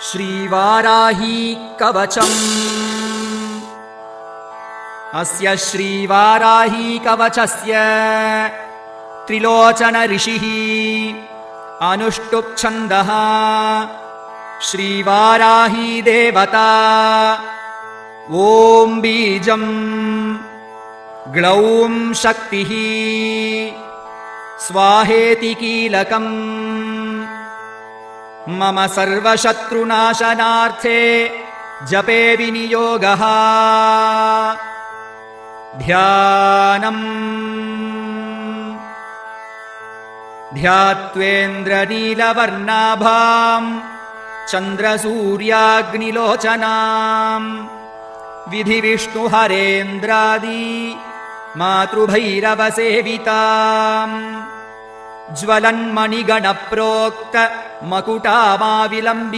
श्रीवाराही कवचम्। अस्य श्रीवाराही कवचस्य त्रिलोचन ऋषिः अनुष्टुप् छन्दः श्रीवाराही देवता। ॐ बीजम् ग्लौं शक्तिः स्वाहेति कीलकम्। मम सर्वशत्रुनाशनार्थे जपे विनियोगः। ध्यानम् ध्यात्वेन्द्रनीलवर्णाभां चन्द्रसूर्याग्निलोचनाम् विधिविष्णुहरेन्द्रादि मातृभैरवसेविताम् ज्वलन्मणिगणप्रोक्त मकुटामाविलम्बि